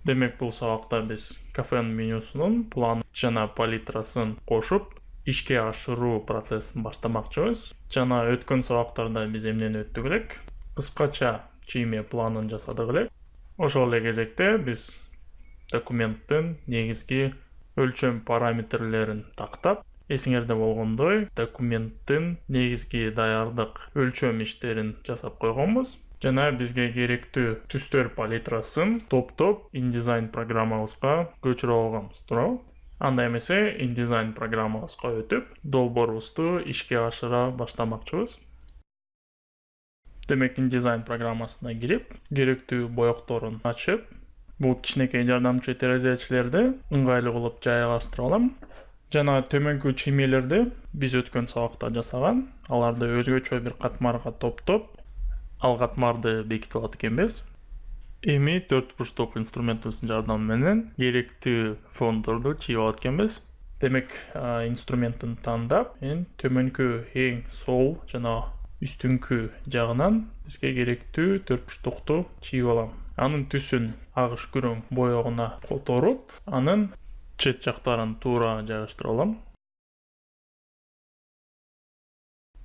Демек бул сабакта биз кафенин менюсунун план жана палитрасын кошуп, ишке ашыруу процессин баштамакчыбыз. Жана өткөн сабактарда биз эмнени өттүк элек? Кыскача чийме планын жасадык элек. Ошол эле кезекте биз документтин негизги өлчөм параметрлерин тактап, эсиңерде болгондой, документтин негизги даярдык өлчөм иштерин жасап койгонбуз. Жана бизге керектүү түстөр палитрасын топтоп InDesign программабызга көчүрүп алганбыз, туурабы? Анда эмесе InDesign программабызга өтүп, долбоорубузду ишке ашыра баштамакчыбыз. Демек InDesign программасына кирип, керектүү боекторун ачып, бул кичинекей жардамчы терезечилерди ыңгайлуу кылып жайгаштырып алам. Жана төмөнкү чиймелерди биз өткөн сабакта жасаган, аларды өзгөчө бир катмарга топтоп, ал катмарды бекитип алат экенбиз. Эми 4 бурчтук инструментибиздин жардамы менен керектүү фондорду чийип алат экенбиз. Демек, инструментин тандап, мен төмөнкү эң сол жана үстүңкү жагынан бизге керектүү 4 бурчтукту чийип алам. Анын түсүн агыш күрөң боегуна которуп, анын чет жактарын туура жайгаштырып алам.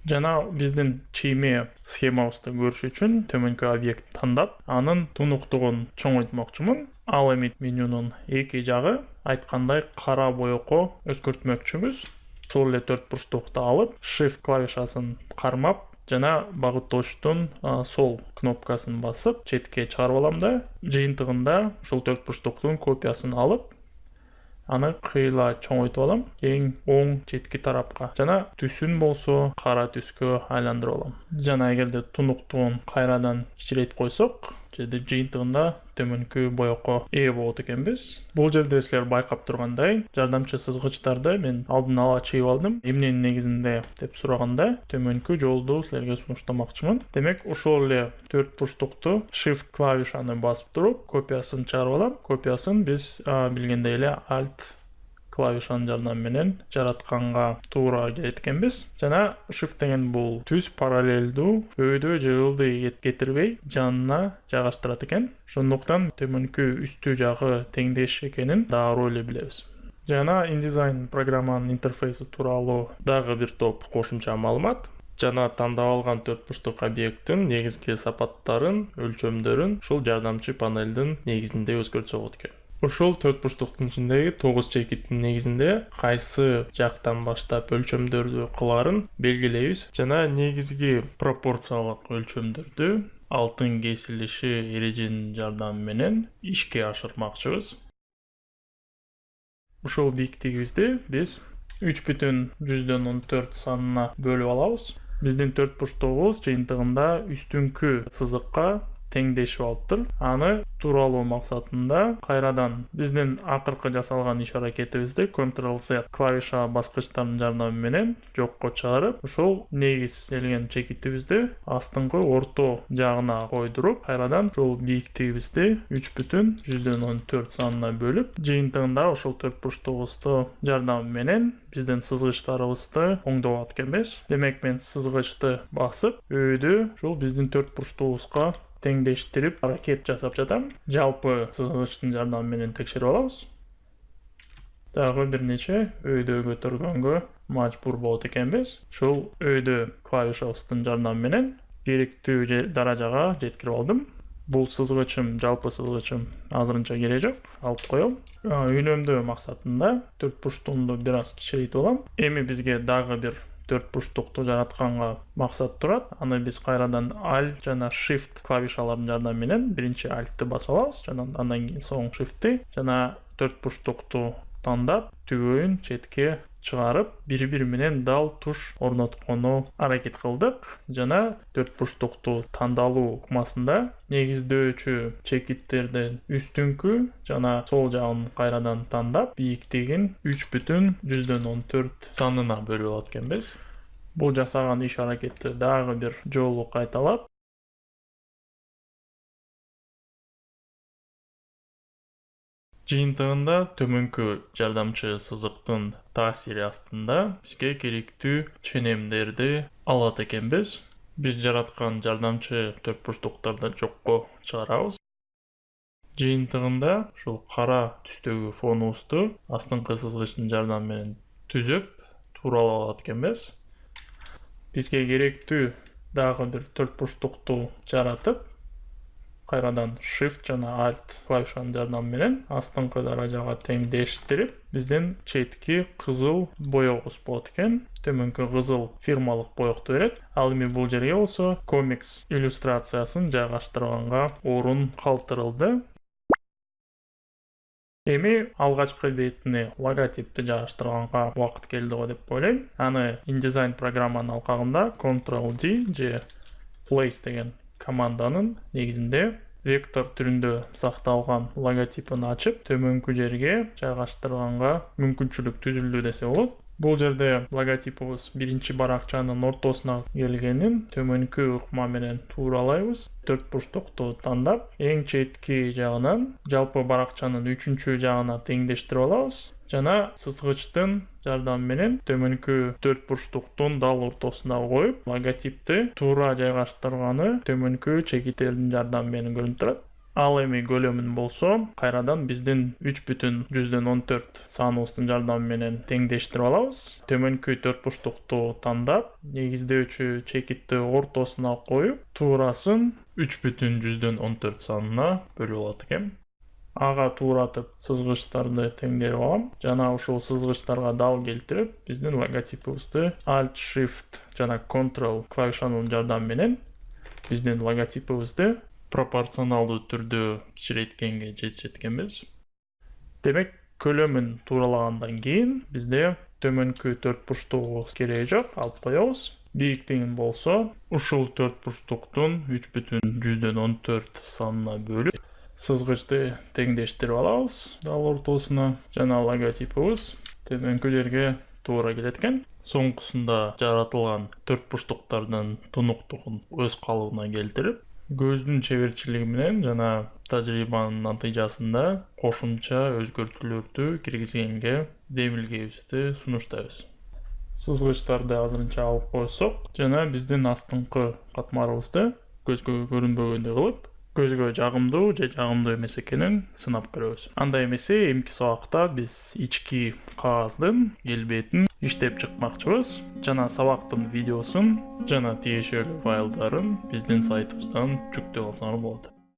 Жана биздин чийме схемабызды көрүш үчүн төмөнкү объект тандап, анын тунуктугун чоңойтмокчумун. Ал эми менюнун эки жагы айткандай кара боекко өзгөртмөкчүбүз. Ошол эле 4 бурчтукту алып, Shift клавишасын кармап, жана багыттоочтун сол кнопкасын басып, четке чыгарып алам да, жыйынтыгында ушул 4 бурчтуктун копиясын алып, аны кыйла чоңойтуп алам, эң оң четки тарапка. Жана түсүн болсо кара түскө айландырып алам. Жана эгерде тунуктугун кайрадан кичирейтип койсок, жыйынтыгында төмөнкү боекко ээ болот экенбиз. Бул жерде силер байкап тургандай, жардамчы сызгычтарды мен алдын ала чийип алдым. Эмненин негизинде деп сураганда, төмөнкү жолду силерге сунуштамакчымын. Демек, ошол эле 4 бурчтукту Shift клавишаны басып туруп, копиясын чыгарып алам. Копиясын биз билгендей эле Alt клавишанын жардамы менен жаратканга туура келет экенбиз. Жана Shift деген бул түз параллелдүү өйдө же ылдый кетирбей жанына жайгаштырат экен. Ошондуктан төмөнкү үстү жагы теңдеш экенин дароо эле билебиз. Жана InDesign программанын интерфейси тууралуу дагы бир топ кошумча маалымат. Жана тандап алган 4 бурчтук объекттин негизги сапаттарын, өлчөмдөрүн ушул жардамчы панелдин негизинде өзгөртсө болот экен. Ушул 4 бурчтуктун ичиндеги 9 чекиттин негизинде кайсы жактан баштап өлчөмдөрдү кыларын белгилейбиз. Жана негизги пропорциялык өлчөмдөрдү алтын кесилиши эреженин жардамы менен ишке ашырмакчыбыз. Ушул бийиктигибизди биз 3,14 санына бөлүп алабыз. Биздин 4 бурчтугубуз жыйынтыгында үстүңкү сызыкка теңдешип алыптыр. Аны тууралоо максатында кайрадан биздин акыркы жасалган иш аракетибизди Ctrl-Z клавиша баскычтарынын жардамы менен жокко чыгарып, ушул негизделген чекитибизди астыңкы орто жагына койдуруп, кайрадан ушул бийиктигибизди 3,14 санына бөлүп, жыйынтыгында ушул 4 бурчтугубузду жардамы менен биздин сызгычтарыбызды оңдоп алат экенбиз. Демек, мен сызгычты басып, өйдө ушул биздин 4 бурчтугубузга теңдештирип аракет жасап жатам. Жалпы сызгычтын жардамы менен текшерип алабыз. Дагы бир нече өйдө көтөргөнгө мажбур болот экенбиз. Ушул өйдө клавишабыздын жардамы менен керектүү даражага жеткирип алдым. Бул сызгычым, жалпы сызгычым азырынча кереги жок, алып коем. Үнөмдөө максатында 4 бурчтугумду бир аз кичирейтип алам. Эми бизге дагы бир 4 бурчтукту жаратканга максат турат. Аны биз кайрадан Alt жана Shift клавишаларынын жардамы менен биринчи Alt'ты басып алабыз, жана андан кийин соң Shift'ти. Жана 4 бурчтукту тандап, түгөйүн четке чыгарып, бири-бири менен дал туш орноткону аракет кылдык. Жана 4 бурчтукту тандалуу ыкмасында негиздөөчү чекиттердин үстүңкү жана сол жагын кайрадан тандап, бийиктигин 3,14 санына бөлүп алат экенбиз. Бул жасаган иш аракетти дагы бир жолу кайталап, жыйынтыгында төмөнкү жардамчы сызыктын таасири астында бизге керектүү ченемдерди алат экенбиз. Биз жараткан жардамчы 4 бурчтуктарды жокко чыгарабыз. жыйынтыгында ушул кара түстөгү фонубузду астыңкы сызгычтын жардамы менен түзүп тууралап алат экенбиз. Бизге керектүү дагы бир төрт бурчтукту жаратып, кайрадан Shift жана Alt клавишанын жардамы менен астыңкы даражага теңдештирип, биздин четки кызыл боёгубуз болот экен. Төмөнкү кызыл фирмалык боёкту берет. Ал эми бул жерге болсо комикс иллюстрациясын жайгаштырганга орун калтырылды. Эми алгачкы бетине логотипти жайгаштырганга убакыт келди го деп ойлойм. Аны InDesign программанын алкагында Ctrl-D же Place деген команданын негизинде вектор түрүндө сакталган логотипин ачып, төмөнкү жерге жайгаштырганга мүмкүнчүлүк түзүлдү десе болот. Бул жерде логотипибиз биринчи баракчанын ортосуна келгенин төмөнкү ыкма менен тууралайбыз. Төрт бурчтукту тандап, эң четки жагынан жалпы баракчанын үчүнчү жагына теңдештирип алабыз. Жана сызгычтын жардамы менен төмөнкү төрт бурчтуктун дал ортосуна коюп, логотипти туура жайгаштырганы төмөнкү чекиттердин жардамы менен көрүнүп турат. Ал эми көлөмүн болсо, кайрадан биздин 3,14 саныбыздын жардамы менен теңдештирип алабыз. Төмөнкү төрт бурчтукту тандап, негиздөөчү чекитти ортосуна коюп, туурасын 3,14 санына бөлүп алат экен. Ага тууратып сызгычтарды теңдерип алам. Жана ушул сызгычтарга дал келтирип, биздин логотипибизди Alt, Shift жана Ctrl клавишанын жардамы менен биздин логотипибизди пропорционалдуу түрдө кичирейткенге жеткенбиз. Демек, көлөмүн тууралагандан кийин бизде төмөнкү төрт бурчтугубуз кереги жок, алып коебуз. Бийиктигин болсо, ушул төрт бурчтуктун 3,14 санына бөлүп, сызгычты теңдештирип алабыз дал ортосуна. Жана логотипибиз төмөнкү жерге туура келет экен. Соңкусунда жаратылган төрт бурчтуктардын тунуктугун өз калыбына келтирип, көздүн чеберчилиги менен жана тажрыйбанын натыйжасында кошумча өзгөртүүлөрдү киргизгенге демилгебизди сунуштайбыз. Сызгычтарды азырынча алып койсок, жана биздин астыңкы катмарыбызды көзгө көрүнбөгөндөй кылып, көзгө жагымдуу же жагымдуу эмес экенин сынап көрөбүз. Андай эмесе, эмки сабакта биз ички кагаздын келбетин иштеп чыкмакчыбыз. Жана сабактын видеосун жана тиешелүү файлдарын биздин сайтыбыздан жүктөп алсаңар болот.